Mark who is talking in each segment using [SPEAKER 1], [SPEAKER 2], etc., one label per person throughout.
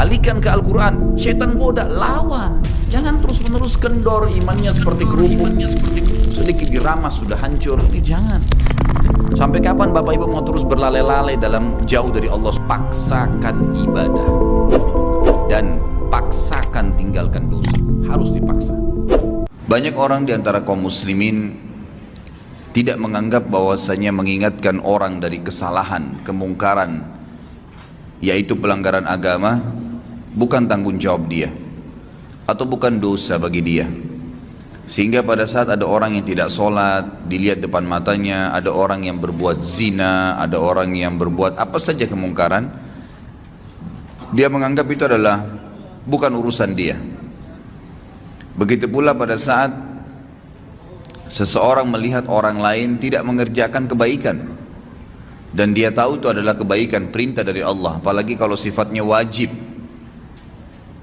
[SPEAKER 1] Alihkan ke Al-Quran. Syaitan goda, lawan. Jangan terus menerus kendor imannya seperti kerupuk, sedikit diramas sudah hancur. Ini jangan. Sampai kapan Bapak Ibu mau terus berlale-lale dalam jauh dari Allah? Paksakan ibadah dan paksakan tinggalkan dosa. Harus dipaksa. Banyak orang di antara kaum muslimin tidak menganggap bahwasanya mengingatkan orang dari kesalahan, kemungkaran, yaitu pelanggaran agama, bukan tanggung jawab dia atau bukan dosa bagi dia. Sehingga pada saat ada orang yang tidak sholat, dilihat depan matanya, ada orang yang berbuat zina, ada orang yang berbuat apa saja kemungkaran, dia menganggap itu adalah bukan urusan dia. Begitu pula pada saat seseorang melihat orang lain tidak mengerjakan kebaikan dan dia tahu itu adalah kebaikan, perintah dari Allah, apalagi kalau sifatnya wajib.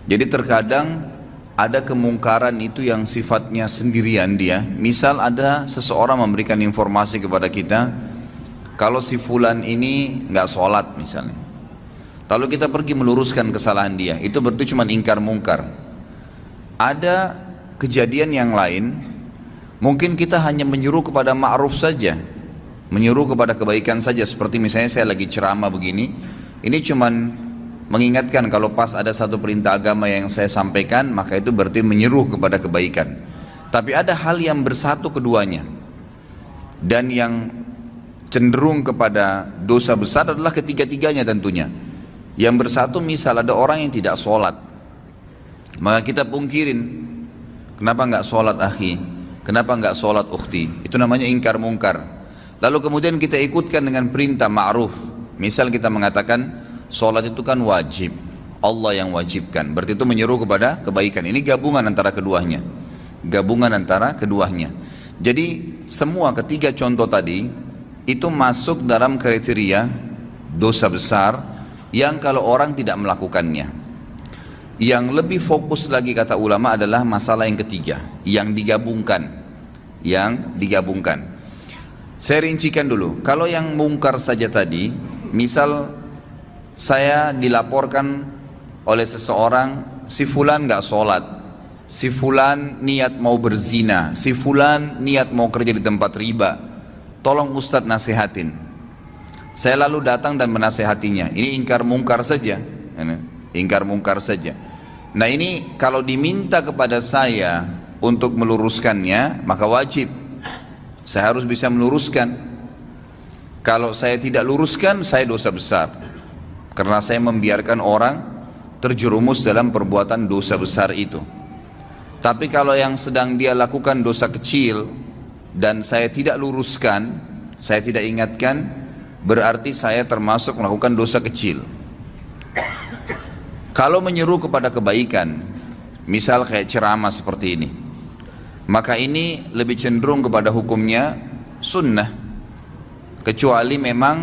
[SPEAKER 1] Jadi terkadang ada kemungkaran itu yang sifatnya sendirian dia. Misal ada seseorang memberikan informasi kepada kita, kalau si fulan ini nggak sholat misalnya, lalu kita pergi meluruskan kesalahan dia, itu berarti cuma ingkar mungkar. Ada kejadian yang lain, mungkin kita hanya menyuruh kepada ma'ruf saja, menyuruh kepada kebaikan saja. Seperti misalnya saya lagi ceramah begini, ini cuman mengingatkan kalau pas ada satu perintah agama yang saya sampaikan, maka itu berarti menyeru kepada kebaikan. Tapi ada hal yang bersatu keduanya, dan yang cenderung kepada dosa besar adalah ketiga-tiganya tentunya. Yang bersatu, misal ada orang yang tidak sholat, maka kita pungkirin, kenapa nggak sholat akhi, kenapa nggak sholat ukhti, itu namanya ingkar mungkar. Lalu kemudian kita ikutkan dengan perintah ma'ruf. Misal kita mengatakan sholat itu kan wajib, Allah yang wajibkan, berarti itu menyeru kepada kebaikan. Ini gabungan antara keduanya, gabungan antara keduanya. Jadi semua ketiga contoh tadi itu masuk dalam kriteria dosa besar yang kalau orang tidak melakukannya. Yang lebih fokus lagi kata ulama adalah masalah yang ketiga, yang digabungkan, Saya rincikan dulu. Kalau yang mungkar saja tadi, misal saya dilaporkan oleh seseorang, si fulan nggak sholat, si fulan niat mau berzina, si fulan niat mau kerja di tempat riba, tolong Ustadz nasihatin. Saya lalu datang dan menasehatinya. Ini ingkar mungkar saja, ingkar mungkar saja. Nah ini kalau diminta kepada saya untuk meluruskannya, maka wajib saya harus bisa meluruskan. Kalau saya tidak luruskan, saya dosa besar, karena saya membiarkan orang terjerumus dalam perbuatan dosa besar itu. Tapi kalau yang sedang dia lakukan dosa kecil dan saya tidak luruskan, saya tidak ingatkan, berarti saya termasuk melakukan dosa kecil. Kalau menyeru kepada kebaikan, misal kayak ceramah seperti ini, maka ini lebih cenderung kepada hukumnya sunnah, kecuali memang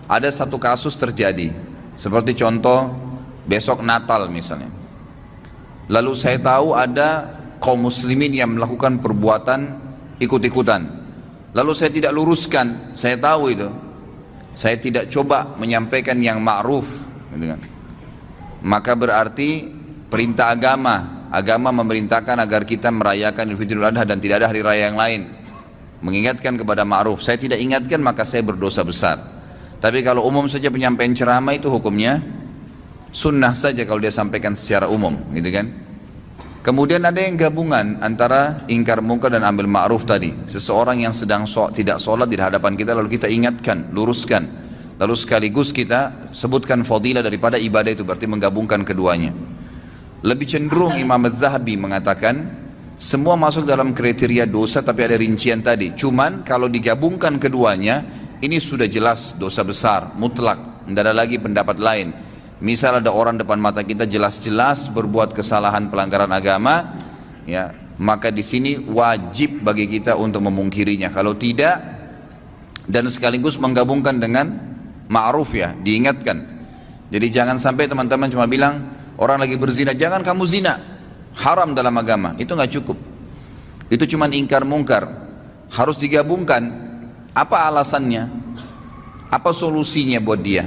[SPEAKER 1] ada satu kasus terjadi. Seperti contoh besok Natal misalnya, lalu saya tahu ada kaum muslimin yang melakukan perbuatan ikut-ikutan, lalu saya tidak luruskan, saya tahu itu, saya tidak coba menyampaikan yang ma'ruf, gitu kan? Maka berarti perintah agama memerintahkan agar kita merayakan Idul Fitri Idul Adha dan tidak ada hari raya yang lain, mengingatkan kepada ma'ruf. Saya tidak ingatkan, maka saya berdosa besar. Tapi kalau umum saja penyampaian ceramah itu hukumnya sunnah saja kalau dia sampaikan secara umum, gitu kan. Kemudian ada yang gabungan antara ingkar mungkar dan ambil ma'ruf tadi. Seseorang yang sedang tidak sholat di hadapan kita, lalu kita ingatkan, luruskan, lalu sekaligus kita sebutkan fadilah daripada ibadah itu, berarti menggabungkan keduanya. Lebih cenderung Imam Az-Zahabi mengatakan semua masuk dalam kriteria dosa, tapi ada rincian tadi. Cuman kalau digabungkan keduanya, ini sudah jelas dosa besar, mutlak, tidak ada lagi pendapat lain. Misal ada orang depan mata kita jelas-jelas berbuat kesalahan pelanggaran agama, ya, maka di sini wajib bagi kita untuk memungkirinya. Kalau tidak, dan sekaligus menggabungkan dengan ma'ruf, ya, diingatkan. Jadi jangan sampai teman-teman cuma bilang orang lagi berzina, jangan kamu zina, haram dalam agama. Itu nggak cukup. Itu cuma ingkar mungkar. Harus digabungkan. Apa alasannya? Apa solusinya buat dia?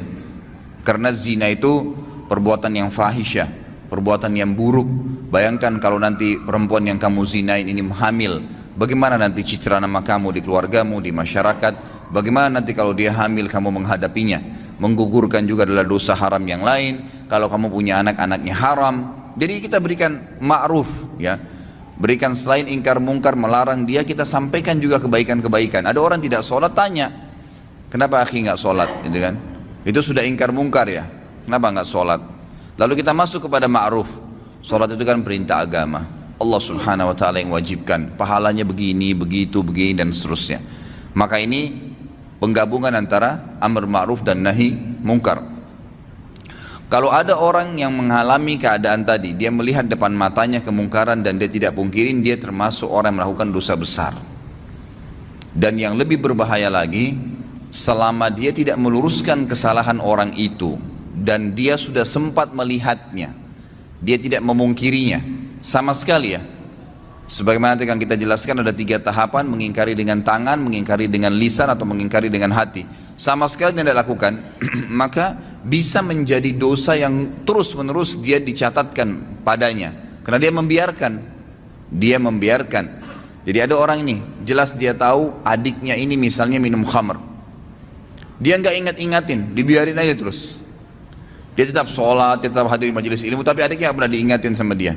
[SPEAKER 1] Karena zina itu perbuatan yang fahisyah, perbuatan yang buruk. Bayangkan kalau nanti perempuan yang kamu zinain ini hamil, bagaimana nanti citra nama kamu di keluargamu, di masyarakat? Bagaimana nanti kalau dia hamil kamu menghadapinya? Menggugurkan juga adalah dosa haram yang lain. Kalau kamu punya anak, anaknya haram. Jadi kita berikan ma'ruf, ya. Berikan selain ingkar mungkar, melarang dia, kita sampaikan juga kebaikan-kebaikan. Ada orang tidak sholat, tanya, kenapa akhi nggak sholat? Gitu kan? Itu sudah ingkar mungkar ya. Kenapa nggak sholat? Lalu kita masuk kepada ma'ruf. Sholat itu kan perintah agama. Allah subhanahu wa ta'ala yang wajibkan. Pahalanya begini, begitu, begini, dan seterusnya. Maka ini penggabungan antara amr ma'ruf dan nahi mungkar. Kalau ada orang yang mengalami keadaan tadi, dia melihat depan matanya kemungkaran dan dia tidak pungkirin, dia termasuk orang yang melakukan dosa besar. Dan yang lebih berbahaya lagi, selama dia tidak meluruskan kesalahan orang itu dan dia sudah sempat melihatnya, dia tidak memungkirinya sama sekali ya. Sebagaimana yang kita jelaskan ada 3 tahapan: mengingkari dengan tangan, mengingkari dengan lisan, atau mengingkari dengan hati. Sama sekali tidak lakukan, maka bisa menjadi dosa yang terus menerus dia dicatatkan padanya, karena dia membiarkan. Jadi ada orang ini, jelas dia tahu adiknya ini misalnya minum khamr, dia nggak ingat-ingatin, dibiarin aja terus. Dia tetap sholat, tetap hadir di majelis ilmu, tapi adiknya nggak pernah diingatin sama dia,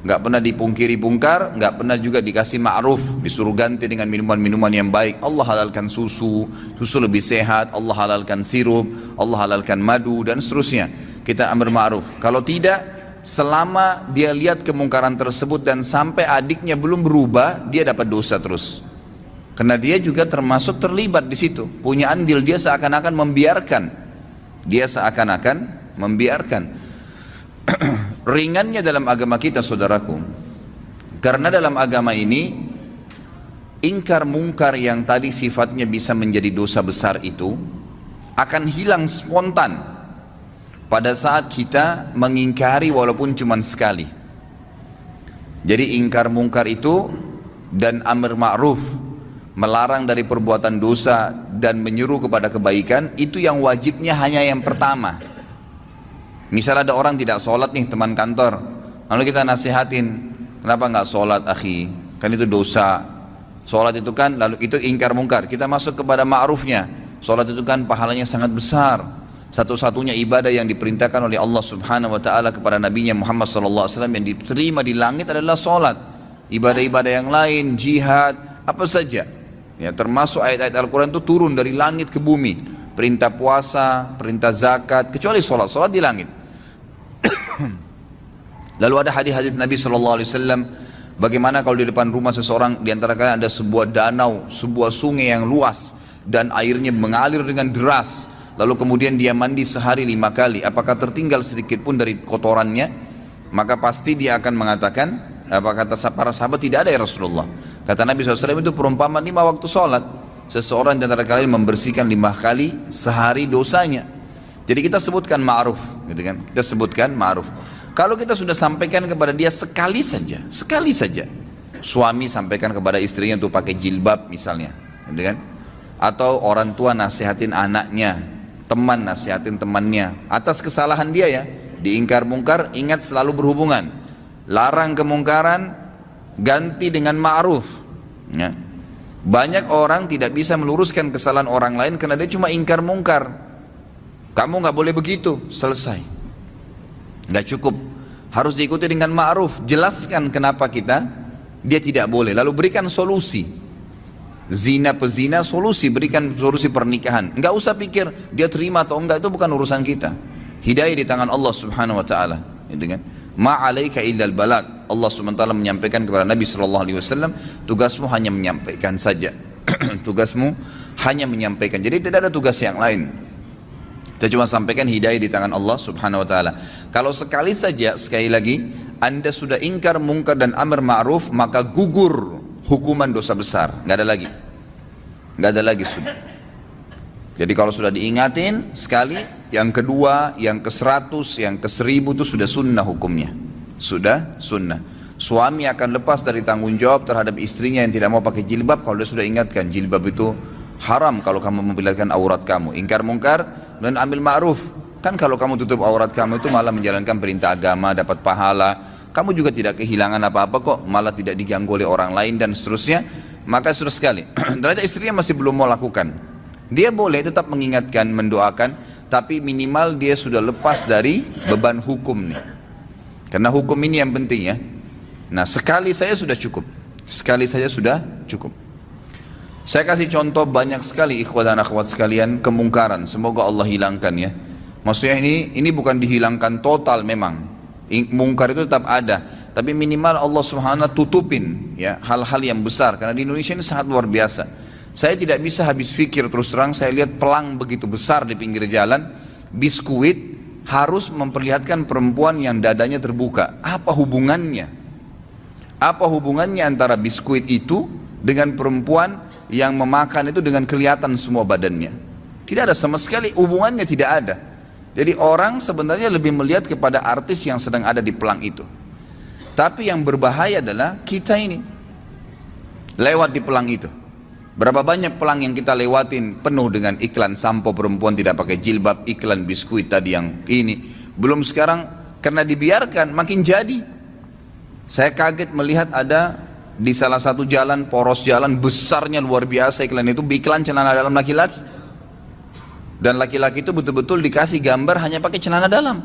[SPEAKER 1] nggak pernah dipungkiri bungkar, nggak pernah juga dikasih ma'ruf, disuruh ganti dengan minuman-minuman yang baik. Allah halalkan susu lebih sehat, Allah halalkan sirup, Allah halalkan madu, dan seterusnya. Kita amr ma'ruf. Kalau tidak, selama dia lihat kemungkaran tersebut dan sampai adiknya belum berubah, dia dapat dosa terus. Karena dia juga termasuk terlibat di situ, punya andil, dia seakan-akan membiarkan. Ringannya dalam agama kita, saudaraku, karena dalam agama ini ingkar mungkar yang tadi sifatnya bisa menjadi dosa besar itu akan hilang spontan pada saat kita mengingkari walaupun cuma sekali. Jadi ingkar mungkar itu dan amr ma'ruf, melarang dari perbuatan dosa dan menyeru kepada kebaikan, itu yang wajibnya hanya yang pertama. Misal ada orang tidak sholat nih, teman kantor, lalu kita nasihatin, kenapa nggak sholat akhi, kan itu dosa. Sholat itu kan, lalu itu ingkar mungkar. Kita masuk kepada ma'rufnya, sholat itu kan pahalanya sangat besar, satu-satunya ibadah yang diperintahkan oleh Allah subhanahu wa ta'ala kepada nabinya Muhammad sallallahu alaihi wasallam yang diterima di langit adalah sholat. Ibadah-ibadah yang lain, jihad, apa saja ya, termasuk ayat-ayat Al-Quran itu turun dari langit ke bumi. Perintah puasa, perintah zakat, kecuali sholat di langit. Lalu ada hadis-hadis Nabi SAW, bagaimana kalau di depan rumah seseorang, di antara kalian ada sebuah danau, sebuah sungai yang luas dan airnya mengalir dengan deras, lalu kemudian dia mandi sehari 5 kali, apakah tertinggal sedikit pun dari kotorannya? Maka pasti dia akan mengatakan, apa kata para sahabat, tidak ada ya Rasulullah. Kata Nabi SAW, itu perumpamaan 5 waktu sholat. Seseorang di antara kalian membersihkan 5 kali sehari dosanya. Jadi kita sebutkan ma'ruf, gitu kan? Kita sebutkan ma'ruf. Kalau kita sudah sampaikan kepada dia sekali saja, suami sampaikan kepada istrinya untuk pakai jilbab misalnya, gitu kan? Atau orang tua nasihatin anaknya, teman nasihatin temannya atas kesalahan dia ya, diingkar mungkar, ingat selalu berhubungan. Larang kemungkaran, ganti dengan ma'ruf. Ya. Banyak orang tidak bisa meluruskan kesalahan orang lain karena dia cuma ingkar mungkar. Kamu nggak boleh begitu, selesai. Nggak cukup, harus diikuti dengan ma'ruf. Jelaskan kenapa dia tidak boleh, lalu berikan solusi. Zina pezina, berikan solusi pernikahan. Nggak usah pikir dia terima atau enggak, itu bukan urusan kita. Hidayah di tangan Allah subhanahu wa ta'ala, gitu kan? Ma'alaika illal balag. Allah subhanahu wa ta'ala menyampaikan kepada Nabi SAW, tugasmu hanya menyampaikan saja. Tugasmu hanya menyampaikan, jadi tidak ada tugas yang lain. Kita cuma sampaikan hidayah di tangan Allah subhanahu wa ta'ala. Kalau sekali lagi Anda sudah ingkar mungkar dan amr ma'ruf, maka gugur hukuman dosa besar, nggak ada lagi sudah. Jadi kalau sudah diingatin sekali, yang kedua, yang ke-100, yang ke-1000 itu sudah sunnah hukumnya. Sudah sunnah. Suami akan lepas dari tanggung jawab terhadap istrinya yang tidak mau pakai jilbab kalau dia sudah ingatkan, jilbab itu haram kalau kamu memperlihatkan aurat kamu. Ingkar mungkar dan ambil ma'ruf. Kan kalau kamu tutup aurat kamu itu malah menjalankan perintah agama, dapat pahala. Kamu juga tidak kehilangan apa-apa kok, malah tidak diganggu oleh orang lain dan seterusnya. Maka sudah sekali, ternyata istrinya masih belum mau lakukan. Dia boleh tetap mengingatkan, mendoakan, tapi minimal dia sudah lepas dari beban hukum nih. Karena hukum ini yang penting ya. Nah, sekali saya sudah cukup. Sekali saja sudah cukup. Saya kasih contoh banyak sekali ikhwat dan akhwat sekalian kemungkaran. Semoga Allah hilangkan ya. Maksudnya ini bukan dihilangkan total memang. Mungkar itu tetap ada, tapi minimal Allah Subhanahu tutupin ya hal-hal yang besar. Karena di Indonesia ini sangat luar biasa. Saya tidak bisa habis pikir terus terang. Saya lihat pelang begitu besar di pinggir jalan, biskuit harus memperlihatkan perempuan yang dadanya terbuka. Apa hubungannya? Apa hubungannya antara biskuit itu dengan perempuan yang memakan itu dengan kelihatan semua badannya? Tidak ada sama sekali, hubungannya tidak ada. Jadi orang sebenarnya lebih melihat kepada artis yang sedang ada di pelang itu. Tapi yang berbahaya adalah kita ini lewat di pelang itu. Berapa banyak pelang yang kita lewatin penuh dengan iklan sampo perempuan tidak pakai jilbab, iklan biskuit tadi yang ini. Belum sekarang karena dibiarkan makin jadi. Saya kaget melihat ada di salah satu jalan, poros jalan besarnya luar biasa iklan itu, iklan celana dalam laki-laki. Dan laki-laki itu betul-betul dikasih gambar hanya pakai celana dalam.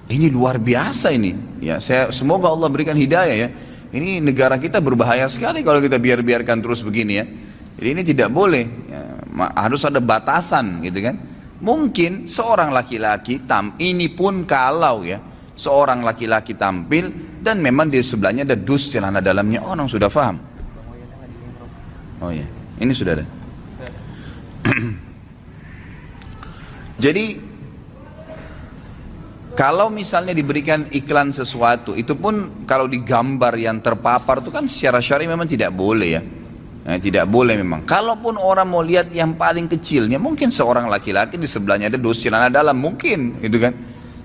[SPEAKER 1] Ini luar biasa ini. Ya, semoga Allah berikan hidayah ya. Ini negara kita berbahaya sekali kalau kita biarkan terus begini ya. Jadi ini tidak boleh. Ya, harus ada batasan gitu kan. Mungkin seorang laki-laki ini pun kalau ya seorang laki-laki tampil dan memang di sebelahnya ada dus celana dalamnya, orang sudah paham. Oh ya, ini sudah ada. Jadi kalau misalnya diberikan iklan sesuatu, itu pun kalau digambar yang terpapar itu kan secara syar'i memang tidak boleh ya. Tidak boleh memang. Kalaupun orang mau lihat yang paling kecilnya, mungkin seorang laki-laki di sebelahnya ada dus celana dalam, mungkin gitu kan.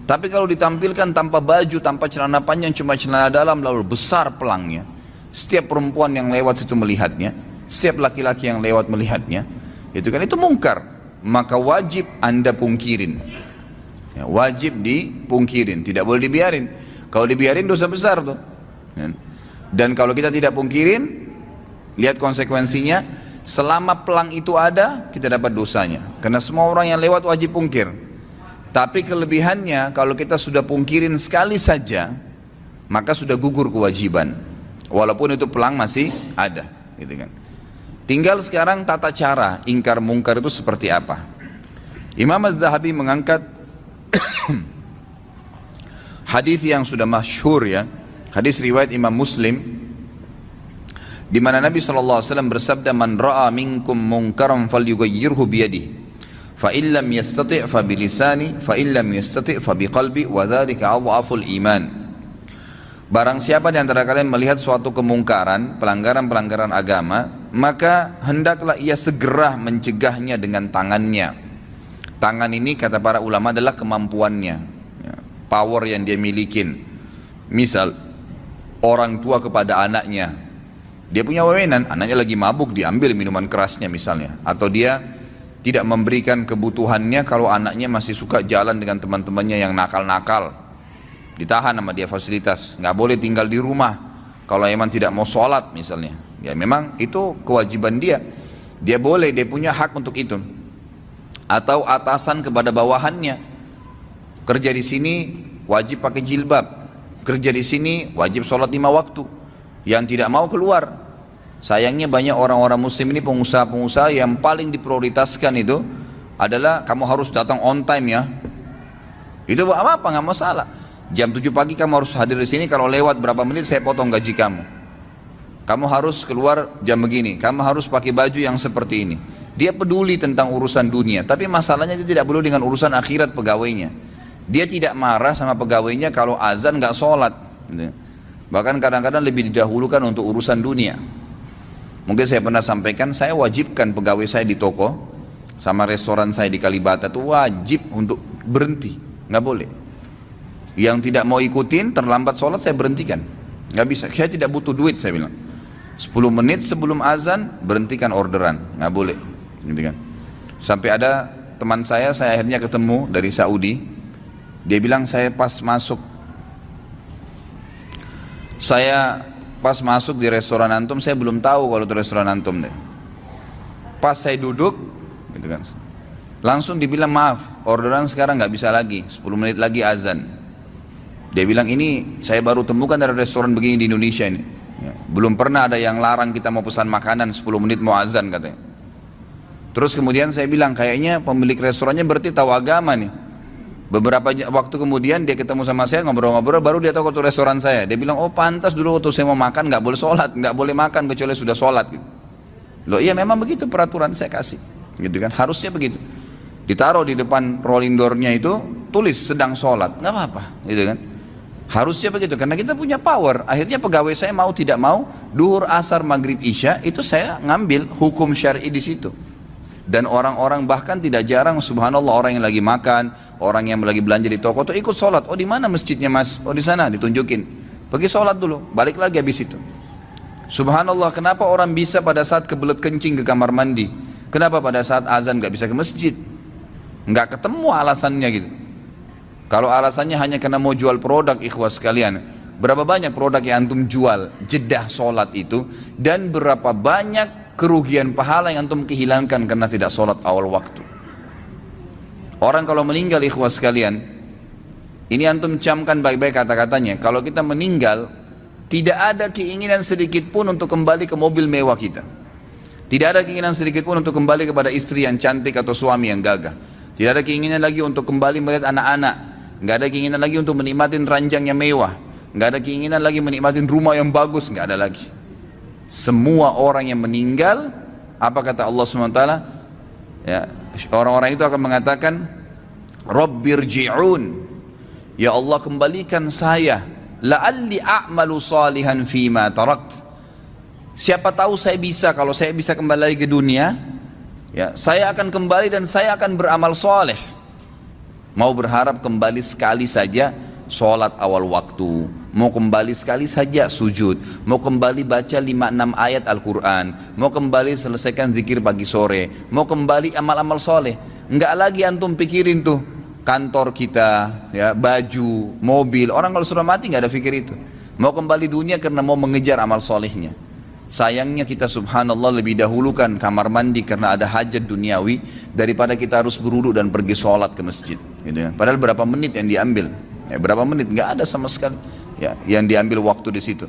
[SPEAKER 1] Tapi kalau ditampilkan tanpa baju, tanpa celana panjang, cuma celana dalam, lalu besar pelangnya, setiap perempuan yang lewat situ melihatnya, setiap laki-laki yang lewat melihatnya, itu kan itu mungkar. Maka wajib anda pungkirin ya, wajib dipungkirin, tidak boleh dibiarin. Kalau dibiarin dosa besar tuh ya. Dan kalau kita tidak pungkirin, lihat konsekuensinya. Selama pelang itu ada, kita dapat dosanya, karena semua orang yang lewat wajib pungkir. Tapi kelebihannya, kalau kita sudah pungkirin sekali saja, maka sudah gugur kewajiban, walaupun itu pelang masih ada gitu kan. Tinggal sekarang tata cara ingkar mungkar itu seperti apa. Imam Az-Zahabi mengangkat hadis yang sudah masyhur ya, hadis riwayat Imam Muslim, di mana Nabi SAW bersabda, man ra'a minkum munkaran falyughayyirhu biyadihi, fa illam yastati' fa bilisani, fa illam yastati' fa biqalbi, wa dzalika adhaful iman. Barang siapa di antara kalian melihat suatu kemungkaran, pelanggaran-pelanggaran agama, maka hendaklah ia segera mencegahnya dengan tangannya. Tangan ini kata para ulama adalah kemampuannya, power yang dia milikin. Misal orang tua kepada anaknya, dia punya wewenang, anaknya lagi mabuk, diambil minuman kerasnya misalnya, atau dia tidak memberikan kebutuhannya kalau anaknya masih suka jalan dengan teman-temannya yang nakal-nakal, ditahan sama dia fasilitas, nggak boleh tinggal di rumah kalau emang tidak mau sholat misalnya. Ya memang itu kewajiban dia, dia boleh, dia punya hak untuk itu. Atau atasan kepada bawahannya, kerja di sini wajib pakai jilbab, kerja di sini wajib sholat 5 waktu, yang tidak mau keluar. Sayangnya banyak orang-orang muslim ini, pengusaha-pengusaha yang paling diprioritaskan itu adalah kamu harus datang on time ya. Itu apa-apa, nggak masalah. Jam 7 pagi kamu harus hadir di sini, kalau lewat berapa menit saya potong gaji kamu. Kamu harus keluar jam begini, kamu harus pakai baju yang seperti ini. Dia peduli tentang urusan dunia, tapi masalahnya dia tidak peduli dengan urusan akhirat pegawainya. Dia tidak marah sama pegawainya kalau azan nggak sholat. Bahkan kadang-kadang lebih didahulukan untuk urusan dunia. Mungkin saya pernah sampaikan, saya wajibkan pegawai saya di toko sama restoran saya di Kalibata itu wajib untuk berhenti, nggak boleh. Yang tidak mau ikutin terlambat sholat saya berhentikan, nggak bisa. Saya tidak butuh duit, saya bilang 10 menit sebelum azan berhentikan orderan, nggak boleh gitu kan. Sampai ada teman saya akhirnya ketemu dari Saudi. Dia bilang saya pas masuk di restoran antum, saya belum tahu kalau itu restoran antum deh. Pas saya duduk, gitu kan, langsung dibilang maaf, orderan sekarang nggak bisa lagi, 10 menit lagi azan. Dia bilang ini saya baru temukan dari restoran begini di Indonesia ini. Ya, belum pernah ada yang larang kita mau pesan makanan 10 menit mau azan katanya. Terus kemudian saya bilang kayaknya pemilik restorannya berarti tahu agama nih. Beberapa waktu kemudian dia ketemu sama saya ngobrol-ngobrol, baru dia tahu waktu restoran saya. Dia bilang, oh pantas dulu waktu saya mau makan nggak boleh sholat, nggak boleh makan kecuali sudah sholat. Gitu. Loh iya memang begitu peraturan saya kasih, gitu kan, harusnya begitu. Ditaruh di depan rolling door-nya itu tulis sedang sholat, nggak apa-apa, gitu kan. Harusnya begitu karena kita punya power. Akhirnya pegawai saya mau tidak mau, duhur, asar, maghrib, isya itu saya ngambil hukum syar'i di situ. Dan orang-orang bahkan tidak jarang, subhanallah, orang yang lagi makan, orang yang lagi belanja di toko tuh ikut sholat. Oh di mana masjidnya mas? Oh di sana, ditunjukin. Pergi sholat dulu, balik lagi habis itu. Subhanallah, kenapa orang bisa pada saat kebelet kencing ke kamar mandi? Kenapa pada saat azan gak bisa ke masjid? Nggak ketemu alasannya gitu. Kalau alasannya hanya karena mau jual produk, ikhwas sekalian, berapa banyak produk yang antum jual jedah sholat itu, dan berapa banyak kerugian pahala yang antum kehilangkan karena tidak sholat awal waktu. Orang kalau meninggal, ikhwas sekalian, ini antum camkan baik-baik kata-katanya, kalau kita meninggal tidak ada keinginan sedikit pun untuk kembali ke mobil mewah kita. Tidak ada keinginan sedikit pun untuk kembali kepada istri yang cantik atau suami yang gagah. Tidak ada keinginan lagi untuk kembali melihat anak-anak. Nggak ada keinginan lagi untuk menikmatin ranjang yang mewah. Nggak ada keinginan lagi menikmatin rumah yang bagus. Nggak ada lagi. Semua orang yang meninggal, apa kata Allah SWT? Ya, orang-orang itu akan mengatakan, Rabbirji'un, ya Allah kembalikan saya, la'alli a'malu salihan fima tarakt. Siapa tahu saya bisa, kalau saya bisa kembali lagi ke dunia, ya, saya akan kembali dan saya akan beramal soleh. Mau berharap kembali sekali saja sholat awal waktu, mau kembali sekali saja sujud, mau kembali baca 5-6 ayat Al-Quran, mau kembali selesaikan zikir pagi sore, mau kembali amal-amal soleh. Enggak lagi antum pikirin tuh kantor kita, ya, baju, mobil. Orang kalau sudah mati nggak ada pikir itu. Mau kembali dunia karena mau mengejar amal solehnya. Sayangnya kita subhanallah lebih dahulukan kamar mandi karena ada hajat duniawi daripada kita harus berwudu dan pergi sholat ke masjid. Gitu ya. Padahal berapa menit yang diambil? Ya, berapa menit? Nggak ada sama sekali. Ya, yang diambil waktu di situ.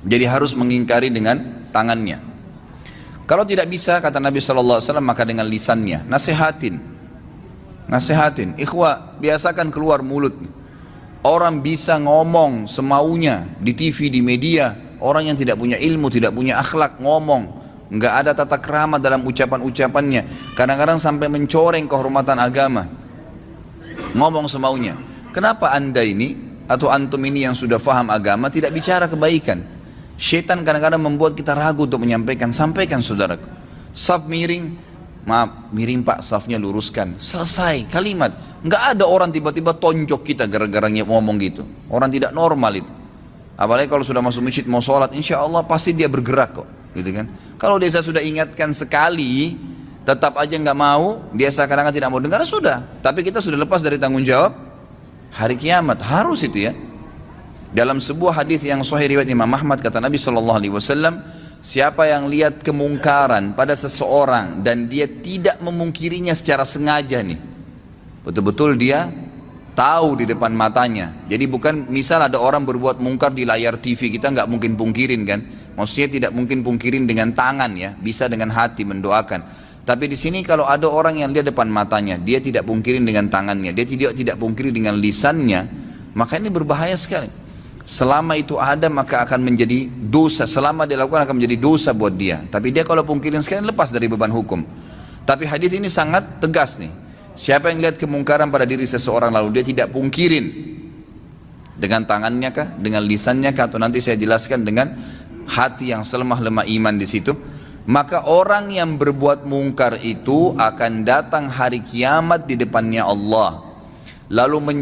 [SPEAKER 1] Jadi harus mengingkari dengan tangannya. Kalau tidak bisa, kata Nabi SAW, maka dengan lisannya. Nasihatin. Ikhwah, biasakan keluar mulut. Orang bisa ngomong semaunya di TV, di media. Orang yang tidak punya ilmu, tidak punya akhlak, ngomong. Nggak ada tata krama dalam ucapan-ucapannya. Kadang-kadang sampai mencoreng kehormatan agama. Ngomong semaunya. Kenapa anda ini, atau antum ini yang sudah faham agama, tidak bicara kebaikan? Syaitan kadang-kadang membuat kita ragu untuk menyampaikan. Sampaikan saudaraku. Saf miring, maaf, miring pak, safnya luruskan. Selesai, kalimat. Nggak ada orang tiba-tiba tonjok kita gara-gara ngomong gitu. Orang tidak normal itu. Apalagi kalau sudah masuk masjid mau sholat, insya Allah pasti dia bergerak kok, gitu kan. Kalau dia sudah ingatkan sekali, tetap aja nggak mau, dia seakan-akan tidak mau dengar, sudah. Tapi kita sudah lepas dari tanggung jawab hari kiamat, harus itu ya. Dalam sebuah hadis yang sahih riwayat Imam Ahmad, kata Nabi SAW, siapa yang lihat kemungkaran pada seseorang dan dia tidak memungkirinya secara sengaja nih, betul-betul dia tahu di depan matanya. Jadi bukan misal ada orang berbuat mungkar di layar TV, kita nggak mungkin pungkirin kan. Maksudnya tidak mungkin pungkirin dengan tangan ya, bisa dengan hati mendoakan. Tapi di sini kalau ada orang yang lihat depan matanya, dia tidak pungkirin dengan tangannya, dia tidak pungkiri dengan lisannya, maka ini berbahaya sekali. Selama itu ada maka akan menjadi dosa, selama dilakukan akan menjadi dosa buat dia. Tapi dia kalau pungkirin sekali lepas dari beban hukum. Tapi hadis ini sangat tegas nih. Siapa yang lihat kemungkaran pada diri seseorang lalu dia tidak pungkirin dengan tangannya kah, dengan lisannya kah, atau nanti saya jelaskan dengan hati yang selemah-lemah iman di situ, maka orang yang berbuat mungkar itu akan datang hari kiamat di depannya Allah, lalu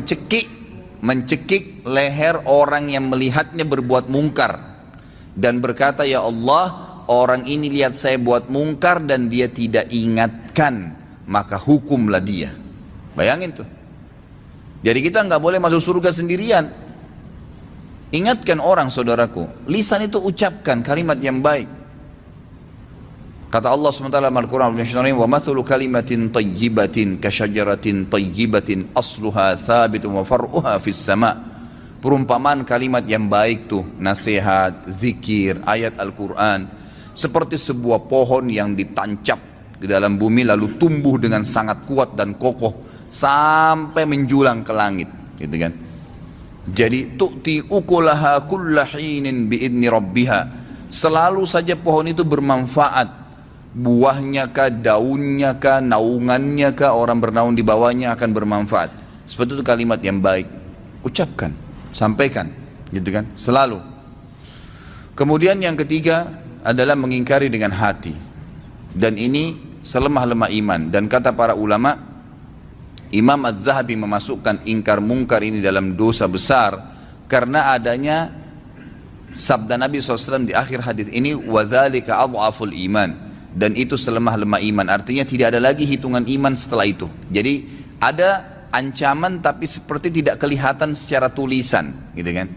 [SPEAKER 1] mencekik leher orang yang melihatnya berbuat mungkar dan berkata, ya Allah, orang ini lihat saya buat mungkar dan dia tidak ingatkan, maka hukumlah dia. Bayangin tuh. Jadi kita nggak boleh masuk surga sendirian. Ingatkan orang, saudaraku. Lisan itu ucapkan kalimat yang baik. Kata Allah SWT dalam Al-Quran, wa mathalu kalimatin tayyibatin kasyajaratin tayyibatin asluha thabitun wa far'uha fis sama'. Perumpamaan kalimat yang baik tuh, nasihat, zikir, ayat Al-Quran, seperti sebuah pohon yang ditancap di dalam bumi lalu tumbuh dengan sangat kuat dan kokoh sampai menjulang ke langit, gitu kan. Jadi tu'ti ukulaha kulla hinin bi'idni rabbiha. Selalu saja pohon itu bermanfaat. Buahnya kah, daunnya kah, naungannya kah, orang bernaung di bawahnya akan bermanfaat. Seperti itu kalimat yang baik. Ucapkan, sampaikan, gitu kan, selalu. Kemudian yang ketiga adalah mengingkari dengan hati. Dan ini selemah-lemah iman. Dan kata para ulama, Imam Az-Zahabi memasukkan ingkar mungkar ini dalam dosa besar karena adanya sabda Nabi SAW di akhir hadis ini, وَذَلِكَ أَضْعَفُ الْإِيمَانِ, dan itu selemah-lemah iman. Artinya tidak ada lagi hitungan iman setelah itu. Jadi ada ancaman tapi seperti tidak kelihatan secara tulisan, gitu kan.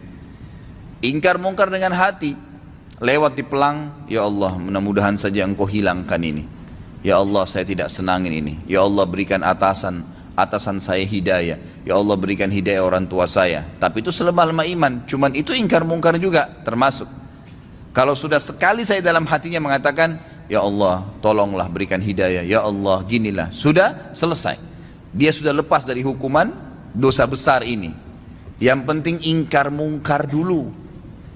[SPEAKER 1] Ingkar mungkar dengan hati, lewat di pelang, ya Allah mudah-mudahan saja engkau hilangkan ini. Ya Allah saya tidak senangin ini. Ya Allah berikan atasan saya hidayah. Ya Allah berikan hidayah orang tua saya. Tapi itu selemah-lemah iman. Cuman itu ingkar mungkar juga termasuk. Kalau sudah sekali saya dalam hatinya mengatakan, ya Allah tolonglah berikan hidayah, ya Allah ginilah, sudah selesai. Dia sudah lepas dari hukuman dosa besar ini. Yang penting ingkar mungkar dulu.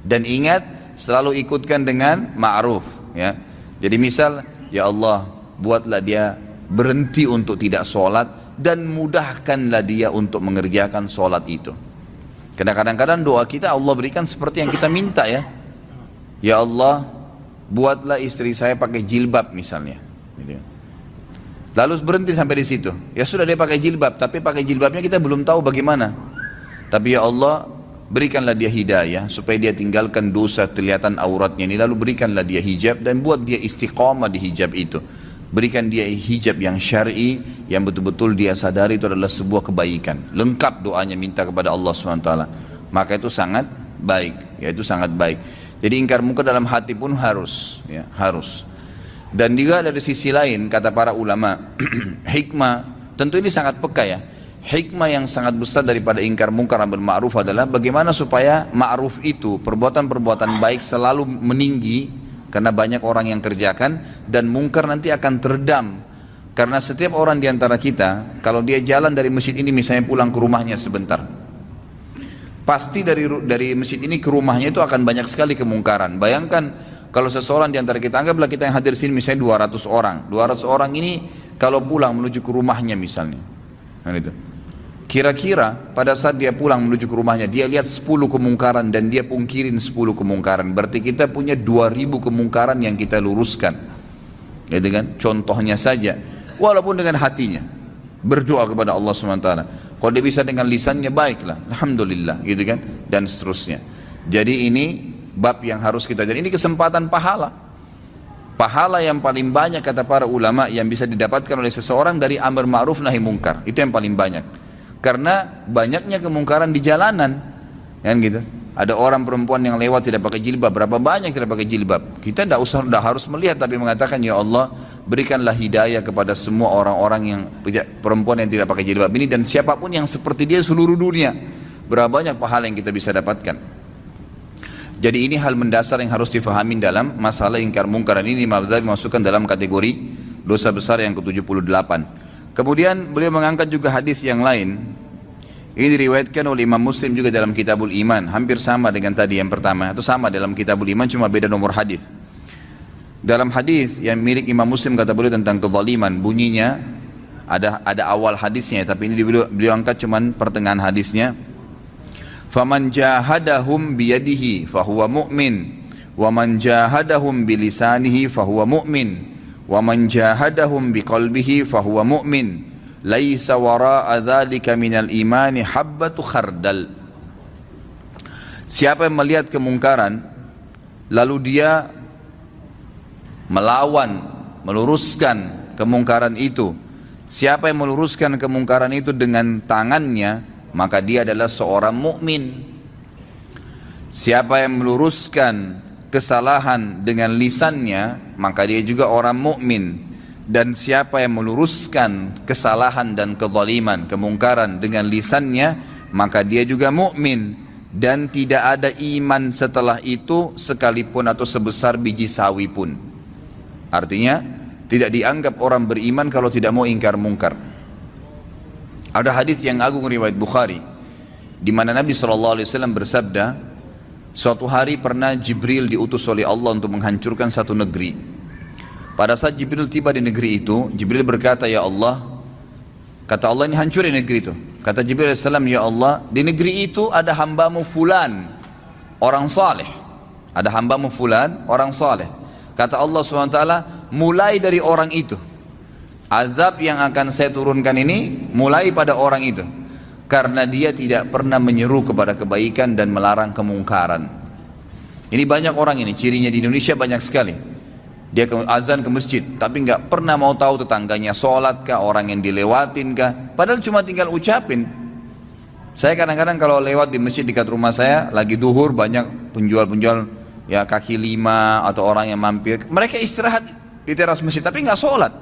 [SPEAKER 1] Dan ingat selalu ikutkan dengan ma'ruf, ya. Jadi misal, ya Allah buatlah dia berhenti untuk tidak sholat dan mudahkanlah dia untuk mengerjakan sholat itu. Karena kadang-kadang doa kita Allah berikan seperti yang kita minta, ya. Ya Allah buatlah istri saya pakai jilbab misalnya. Lalu berhenti sampai di situ. Ya sudah dia pakai jilbab, tapi pakai jilbabnya kita belum tahu bagaimana. Tapi ya Allah berikanlah dia hidayah supaya dia tinggalkan dosa kelihatan auratnya ini. Lalu berikanlah dia hijab dan buat dia istiqamah di hijab itu. Berikan dia hijab yang syar'i yang betul-betul dia sadari itu adalah sebuah kebaikan. Lengkap doanya minta kepada Allah SWT. Maka itu sangat baik. Ya itu sangat baik. Jadi ingkar mungkar dalam hati pun harus, ya, harus. Dan juga dari sisi lain kata para ulama, hikmah, tentu ini sangat peka, ya. Hikmah yang sangat besar daripada ingkar mungkar amar ma'ruf adalah bagaimana supaya ma'ruf itu, perbuatan-perbuatan baik selalu meninggi karena banyak orang yang kerjakan, dan mungkar nanti akan teredam. Karena setiap orang diantara kita, kalau dia jalan dari masjid ini misalnya pulang ke rumahnya sebentar, pasti dari masjid ini ke rumahnya itu akan banyak sekali kemungkaran. Bayangkan kalau seseorang di antara kita, anggaplah kita yang hadir sini misalnya 200 orang. 200 orang ini kalau pulang menuju ke rumahnya misalnya. Nah, itu. Kira-kira pada saat dia pulang menuju ke rumahnya, dia lihat 10 kemungkaran dan dia pungkirin 10 kemungkaran. Berarti kita punya 2000 kemungkaran yang kita luruskan. Gitu kan? Contohnya saja, walaupun dengan hatinya berdoa kepada Allah SWT. Kalau dia bisa dengan lisannya, baiklah, alhamdulillah, gitu kan, dan seterusnya. Jadi ini bab yang harus kita, dan ini kesempatan pahala. Pahala yang paling banyak kata para ulama yang bisa didapatkan oleh seseorang dari amar ma'ruf nahi mungkar, itu yang paling banyak. Karena banyaknya kemungkaran di jalanan, kan gitu. Ada orang perempuan yang lewat tidak pakai jilbab, berapa banyak tidak pakai jilbab. Kita tidak harus melihat, tapi mengatakan, ya Allah berikanlah hidayah kepada semua orang-orang yang perempuan yang tidak pakai jilbab ini, dan siapapun yang seperti dia seluruh dunia. Berapa banyak pahala yang kita bisa dapatkan. Jadi ini hal mendasar yang harus difahami dalam masalah ingkar mungkar. Ini Imam Az-Zahabi masukkan dalam kategori dosa besar yang ke-78. Kemudian beliau mengangkat juga hadis yang lain. Ini diriwayatkan oleh Imam Muslim juga dalam Kitabul Iman, hampir sama dengan tadi yang pertama, atau sama dalam Kitabul Iman, cuma beda nomor hadis. Dalam hadis yang milik Imam Muslim kata beliau tentang kezaliman, bunyinya ada awal hadisnya, tapi ini beliau angkat cuman pertengahan hadisnya. Faman jahadahum biyadihi fahuwa mu'min, wa man jahadahum bilisanihi fahuwa mu'min, wa man jahadahum biqalbihi fahuwa mu'min. Laisa wara'a dzalika minal imani habbatu khardal. Siapa yang melihat kemungkaran lalu dia melawan, meluruskan kemungkaran itu. Siapa yang meluruskan kemungkaran itu dengan tangannya, maka dia adalah seorang mukmin. Siapa yang meluruskan kesalahan dengan lisannya, maka dia juga orang mukmin. Dan siapa yang meluruskan kesalahan dan kezaliman, kemungkaran dengan lisannya, maka dia juga mukmin. Dan tidak ada iman setelah itu sekalipun atau sebesar biji sawi pun. Artinya tidak dianggap orang beriman kalau tidak mau ingkar mungkar. Ada hadis yang agung riwayat Bukhari di mana Nabi SAW bersabda, suatu hari pernah Jibril diutus oleh Allah untuk menghancurkan satu negeri. Pada saat Jibril tiba di negeri itu, Jibril berkata, ya Allah, kata Allah, ini hancurin negeri itu. Kata Jibril AS, ya Allah, di negeri itu ada hambamu fulan, orang saleh. Ada hambamu fulan, orang saleh. Kata Allah SWT, mulai dari orang itu. Azab yang akan saya turunkan ini, mulai pada orang itu. Karena dia tidak pernah menyeru kepada kebaikan dan melarang kemungkaran. Ini banyak orang ini, cirinya di Indonesia banyak sekali. Dia azan ke masjid, tapi nggak pernah mau tahu tetangganya sholat kah, orang yang dilewatin kah, padahal cuma tinggal ucapin. Saya kadang-kadang kalau lewat di masjid dekat rumah saya, lagi duhur, banyak penjual-penjual ya kaki lima atau orang yang mampir, mereka istirahat di teras masjid, tapi nggak sholat.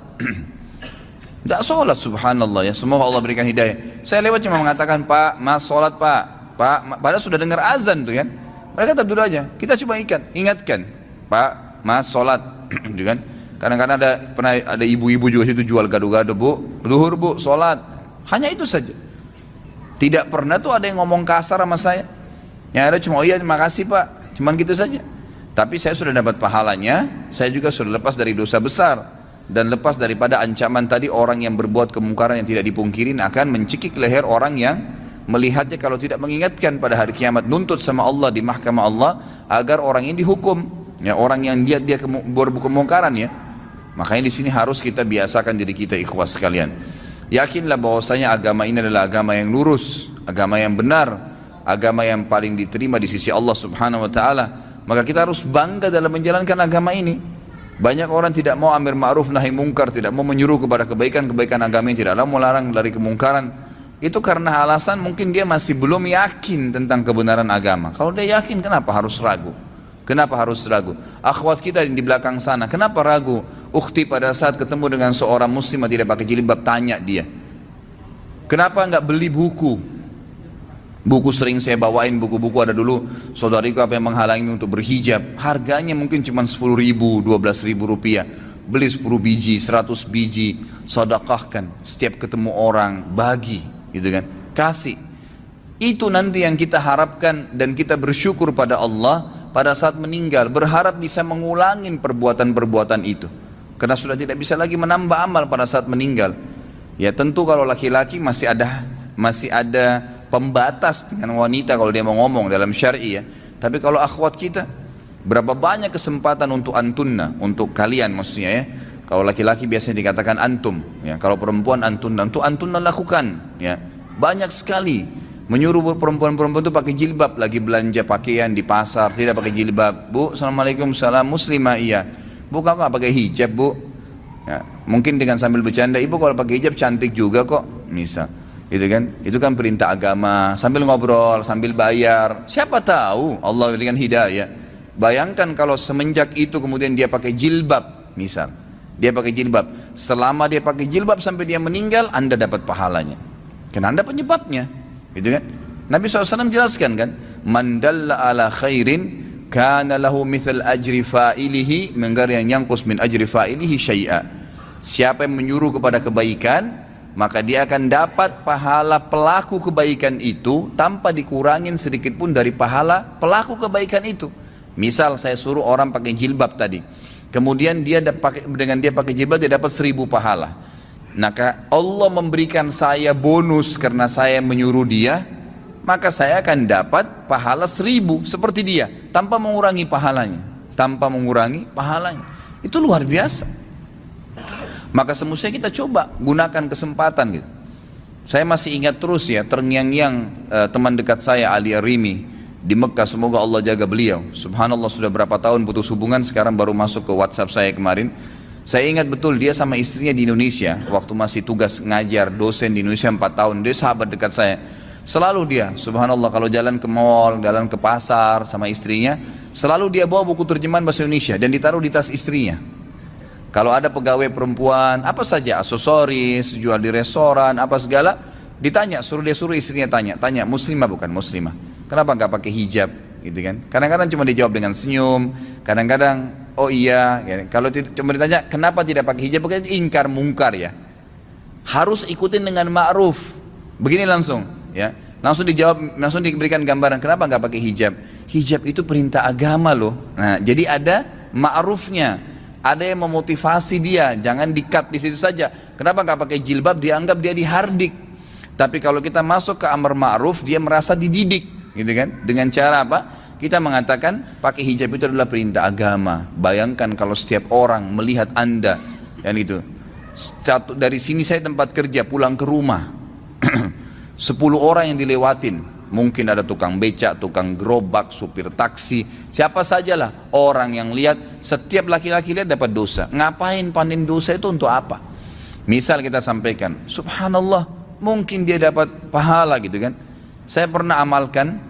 [SPEAKER 1] Nggak sholat, subhanallah ya, semoga Allah berikan hidayah. Saya lewat cuma mengatakan, Pak, Mas sholat Pak, padahal sudah dengar azan tuh kan. Mereka tetap duduk aja, kita cuma ingatkan, Pak, Mas sholat. Kan? Kadang-kadang pernah ada ibu-ibu juga situ jual gado-gado, Bu, duhur Bu, sholat. Hanya itu saja. Tidak pernah tuh ada yang ngomong kasar sama saya. Yang ada cuma, oh iya terima kasih Pak, cuman gitu saja. Tapi saya sudah dapat pahalanya, saya juga sudah lepas dari dosa besar. Dan lepas daripada ancaman tadi, orang yang berbuat kemungkaran yang tidak dipungkirin akan mencekik leher orang yang melihatnya kalau tidak mengingatkan pada hari kiamat, nuntut sama Allah di mahkamah Allah agar orang ini dihukum. Ya, orang yang dia berbuat kemungkaran ya. Makanya di sini harus kita biasakan diri kita, ikhwas sekalian. Yakinlah bahwasanya agama ini adalah agama yang lurus, agama yang benar, agama yang paling diterima di sisi Allah Subhanahu wa taala. Maka kita harus bangga dalam menjalankan agama ini. Banyak orang tidak mau amar ma'ruf nahi mungkar, tidak mau menyuruh kepada kebaikan agama yang tidak mau melarang dari kemungkaran. Itu karena alasan mungkin dia masih belum yakin tentang kebenaran agama. Kalau dia yakin, kenapa harus ragu? Kenapa harus ragu? Akhwat kita di belakang sana, kenapa ragu? Ukhti pada saat ketemu dengan seorang muslim yang tidak pakai jilbab, tanya dia, kenapa enggak beli buku? Buku sering saya bawain, buku-buku ada dulu, saudariku apa yang menghalangi untuk berhijab, harganya mungkin cuma 10 ribu, 12 ribu rupiah. Beli 10 biji, 100 biji, sedekahkan. Setiap ketemu orang, bagi, gitu kan, kasih. Itu nanti yang kita harapkan, dan kita bersyukur pada Allah pada saat meninggal, berharap bisa mengulangi perbuatan-perbuatan itu, karena sudah tidak bisa lagi menambah amal pada saat meninggal. Ya tentu kalau laki-laki masih ada pembatas dengan wanita kalau dia mau ngomong dalam syar'i ya. Tapi kalau akhwat kita, berapa banyak kesempatan untuk antunna, untuk kalian maksudnya ya. Kalau laki-laki biasanya dikatakan antum ya, kalau perempuan antunna, untuk antunna lakukan ya. Banyak sekali menyuruh perempuan-perempuan itu pakai jilbab, lagi belanja pakaian di pasar tidak pakai jilbab. Bu, assalamualaikum, salam, muslimah, iya. Bu, kamu nggak pakai hijab Bu? Ya, mungkin dengan sambil bercanda, ibu kalau pakai hijab cantik juga kok, misal, gitu kan? Itu kan perintah agama. Sambil ngobrol, sambil bayar, siapa tahu Allah berikan hidayah. Bayangkan kalau semenjak itu kemudian dia pakai jilbab, misal, dia pakai jilbab, selama dia pakai jilbab sampai dia meninggal, Anda dapat pahalanya, karena Anda penyebabnya. Gitu kan? Nabi SAW jelaskan kan, man dalla ala khairin kana lahu mithal ajri fa'ilihi min ghairi an yanqus min ajri fa'ilihi syai'a. Siapa yang menyuruh kepada kebaikan, maka dia akan dapat pahala pelaku kebaikan itu tanpa dikurangin sedikit pun dari pahala pelaku kebaikan itu. Misal saya suruh orang pakai jilbab tadi, kemudian dengan dia pakai jilbab dia dapat 1000 pahala. Maka Allah memberikan saya bonus karena saya menyuruh dia, maka saya akan dapat pahala 1000 seperti dia, tanpa mengurangi pahalanya. Itu luar biasa. Maka semestinya kita coba gunakan kesempatan gitu. Saya masih ingat terus ya, terngiang-ngiang teman dekat saya Ali Arimi, di Mekah, semoga Allah jaga beliau. Subhanallah, sudah berapa tahun putus hubungan, sekarang baru masuk ke WhatsApp saya kemarin. Saya ingat betul dia sama istrinya di Indonesia, waktu masih tugas ngajar, dosen di Indonesia 4 tahun, dia sahabat dekat saya. Selalu dia, subhanallah, kalau jalan ke mall, jalan ke pasar sama istrinya, selalu dia bawa buku terjemahan bahasa Indonesia dan ditaruh di tas istrinya. Kalau ada pegawai perempuan, apa saja, aksesoris, jual di restoran, apa segala, ditanya, dia suruh istrinya tanya, muslimah bukan muslimah, kenapa nggak pakai hijab, gitu kan? Kadang-kadang cuma dijawab dengan senyum, kadang-kadang oh iya, ya. Kalau cuma ditanya kenapa tidak pakai hijab, bukan ingkar mungkar ya. Harus ikutin dengan ma'ruf. Begini langsung, ya. Langsung dijawab, langsung diberikan gambaran kenapa nggak pakai hijab. Hijab itu perintah agama loh. Nah, jadi ada ma'rufnya. Ada yang memotivasi dia, jangan di-cut di situ saja. Kenapa nggak pakai jilbab? Dianggap dia dihardik. Tapi kalau kita masuk ke amar ma'ruf, dia merasa dididik, gitu kan? Dengan cara apa? Kita mengatakan pakai hijab itu adalah perintah agama. Bayangkan kalau setiap orang melihat Anda dan itu. Dari sini saya tempat kerja, pulang ke rumah 10 orang yang dilewatin. Mungkin ada tukang becak, tukang gerobak, supir taksi, siapa sajalah orang yang lihat. Setiap laki-laki lihat dapat dosa. Ngapain panen dosa itu untuk apa? Misal kita sampaikan, subhanallah, mungkin dia dapat pahala gitu kan. Saya pernah amalkan.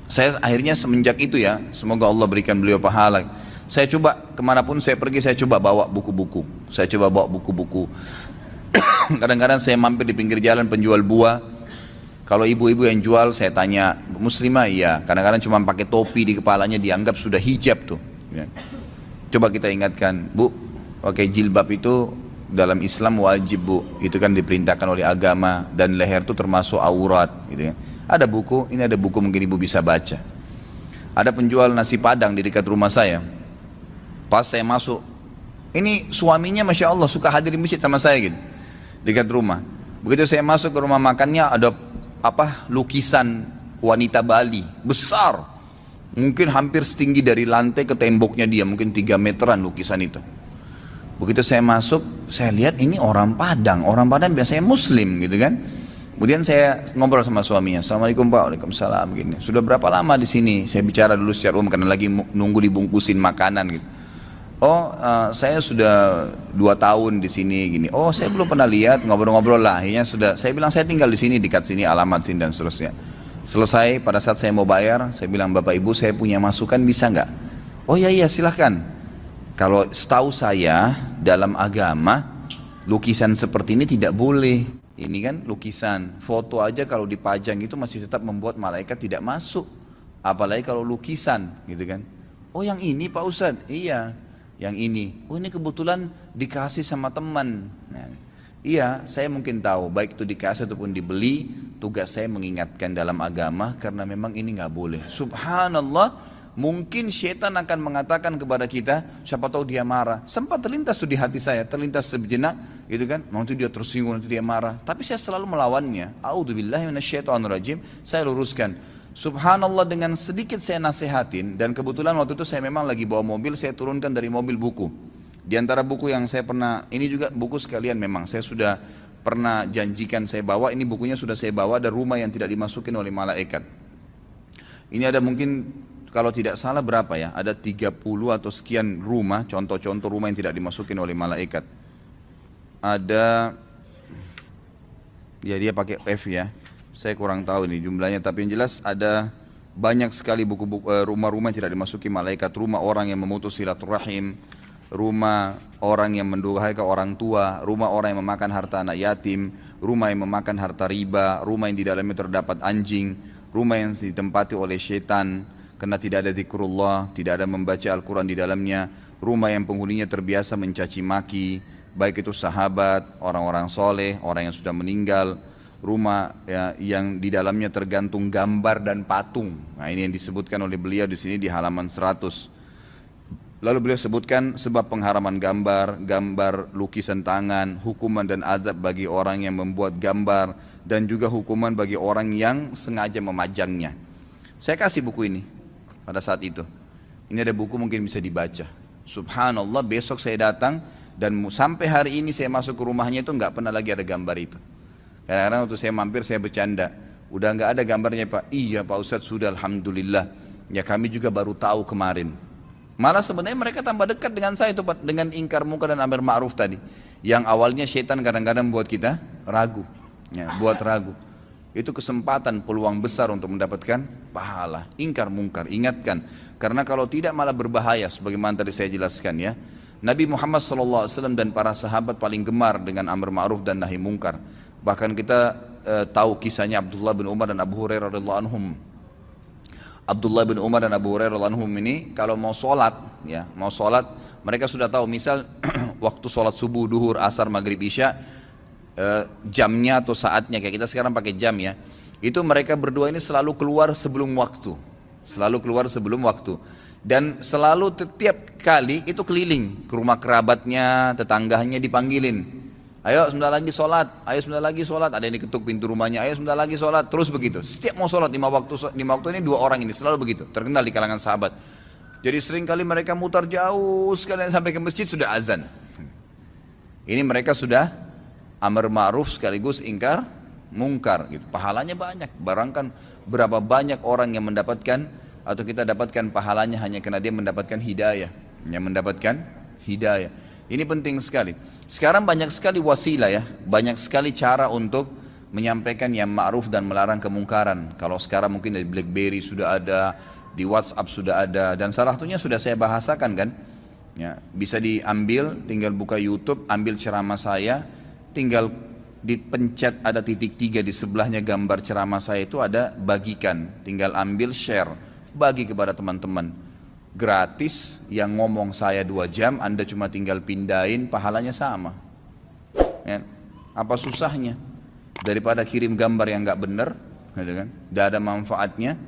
[SPEAKER 1] Saya akhirnya semenjak itu ya, semoga Allah berikan beliau pahala. Saya coba kemanapun saya pergi, saya coba bawa buku-buku. Saya coba bawa buku-buku. Kadang-kadang saya mampir di pinggir jalan penjual buah. Kalau ibu-ibu yang jual, saya tanya, muslimah? Iya. Kadang-kadang cuma pakai topi di kepalanya, dianggap sudah hijab tuh. Ya. Coba kita ingatkan, Bu, pakai jilbab itu dalam Islam wajib, Bu. Itu kan diperintahkan oleh agama, dan leher itu termasuk aurat, gitu ya. Ada buku, ini ada buku mungkin ibu bisa baca. Ada penjual nasi padang di dekat rumah saya. Pas saya masuk, ini suaminya Masya Allah suka hadir di masjid sama saya gitu, dekat rumah. Begitu saya masuk ke rumah makannya, ada lukisan wanita Bali, besar. Mungkin hampir setinggi dari lantai ke temboknya dia, mungkin 3 meteran lukisan itu. Begitu saya masuk, saya lihat ini orang Padang biasanya Muslim gitu kan. Kemudian saya ngobrol sama suaminya, Assalamualaikum Pak, Waalaikumsalam, gini. Sudah berapa lama di sini? Saya bicara dulu secara umum karena lagi nunggu dibungkusin makanan gitu. Oh, saya sudah 2 tahun di sini gini. Oh, saya belum pernah lihat, ngobrol-ngobrol lah. Akhirnya sudah, saya bilang saya tinggal di sini, dekat sini, alamat sini dan seterusnya. Selesai, pada saat saya mau bayar, saya bilang Bapak Ibu saya punya masukan, bisa nggak? Oh iya silahkan. Kalau setahu saya dalam agama lukisan seperti ini tidak boleh. Ini kan lukisan, foto aja kalau dipajang itu masih tetap membuat malaikat tidak masuk. Apalagi kalau lukisan gitu kan. Oh yang ini Pak Ustadz? Iya, yang ini. Oh ini kebetulan dikasih sama teman. Nah, iya, saya mungkin tahu, baik itu dikasih ataupun dibeli, tugas saya mengingatkan dalam agama karena memang ini nggak boleh. Subhanallah. Mungkin syaitan akan mengatakan kepada kita, siapa tahu dia marah. Sempat terlintas tuh di hati saya, terlintas sejenak, gitu kan. Nanti dia tersinggung, nanti dia marah. Tapi saya selalu melawannya. A'udzubillahi minasyaitonirrajim. Saya luruskan. Subhanallah, dengan sedikit saya nasihatin, dan kebetulan waktu itu saya memang lagi bawa mobil, saya turunkan dari mobil buku. Di antara buku yang saya pernah, ini juga buku sekalian memang, saya sudah pernah janjikan saya bawa, ini bukunya sudah saya bawa, ada rumah yang tidak dimasukin oleh malaikat. Ini ada mungkin, kalau tidak salah berapa ya, ada 30 atau sekian rumah, contoh-contoh rumah yang tidak dimasukin oleh malaikat. Ada, ya dia pakai F ya, saya kurang tahu nih jumlahnya, tapi yang jelas ada banyak sekali buku-buku rumah-rumah yang tidak dimasuki malaikat. Rumah orang yang memutus silaturahim, rumah orang yang mendurhaka orang tua, rumah orang yang memakan harta anak yatim, rumah yang memakan harta riba, rumah yang di dalamnya terdapat anjing, rumah yang ditempati oleh syaitan karena tidak ada zikrullah, tidak ada membaca Al-Quran di dalamnya, rumah yang penghuninya terbiasa mencaci maki, baik itu sahabat, orang-orang soleh, orang yang sudah meninggal, rumah ya, yang di dalamnya tergantung gambar dan patung. Nah ini yang disebutkan oleh beliau di sini di halaman 100. Lalu beliau sebutkan sebab pengharaman gambar, gambar lukisan tangan, hukuman dan azab bagi orang yang membuat gambar, dan juga hukuman bagi orang yang sengaja memajangnya. Saya kasih buku ini pada saat itu. Ini ada buku mungkin bisa dibaca. Subhanallah, besok saya datang dan sampai hari ini saya masuk ke rumahnya itu nggak pernah lagi ada gambar itu. Kadang-kadang waktu saya mampir saya bercanda, Udah nggak ada gambarnya Pak. Iya Pak Ustadz sudah, alhamdulillah. Ya kami juga baru tahu kemarin. Malah sebenarnya mereka tambah dekat dengan saya itu Pak, dengan ingkar munkar dan amar ma'ruf tadi. Yang awalnya syaitan kadang-kadang buat kita ragu, ya, buat ragu. Itu kesempatan, peluang besar untuk mendapatkan pahala. Ingkar munkar, ingatkan. Karena kalau tidak malah berbahaya, sebagaimana tadi saya jelaskan ya. Nabi Muhammad SAW dan para sahabat paling gemar dengan amar ma'ruf dan nahi munkar. Bahkan kita tahu kisahnya Abdullah bin Umar dan Abu Hurairah radhiyallahu anhum. Abdullah bin Umar dan Abu Hurairah radhiyallahu anhum ini kalau mau sholat, ya, mau sholat, mereka sudah tahu misal waktu sholat subuh, duhur, asar, maghrib, isya, jamnya atau saatnya kayak kita sekarang pakai jam ya. Itu mereka berdua ini selalu keluar sebelum waktu, selalu keluar sebelum waktu, dan selalu setiap kali itu keliling ke rumah kerabatnya, tetangganya dipanggilin. Ayo sebentar lagi sholat, ayo sebentar lagi sholat. Ada yang diketuk pintu rumahnya, ayo sebentar lagi sholat. Terus begitu, setiap mau sholat lima waktu ini dua orang ini selalu begitu, terkenal di kalangan sahabat. Jadi sering kali mereka mutar jauh sekalian sampai ke masjid sudah azan. Ini mereka sudah amar ma'ruf sekaligus ingkar mungkar gitu. Pahalanya banyak. Barangkan berapa banyak orang yang mendapatkan atau kita dapatkan pahalanya hanya karena dia mendapatkan hidayah. Yang mendapatkan hidayah. Ini penting sekali. Sekarang banyak sekali wasilah ya, banyak sekali cara untuk menyampaikan yang ma'ruf dan melarang kemungkaran. Kalau sekarang mungkin dari BlackBerry sudah ada, di WhatsApp sudah ada, dan salah satunya sudah saya bahasakan kan. Ya, bisa diambil, tinggal buka YouTube, ambil ceramah saya, tinggal dipencet ada titik 3 di sebelahnya gambar ceramah saya itu ada bagikan, tinggal ambil share, bagi kepada teman-teman. Gratis, yang ngomong saya 2 jam, Anda cuma tinggal pindahin, pahalanya sama. Ya, apa susahnya? Daripada kirim gambar yang nggak benar, gitu kan? Tidak ada manfaatnya.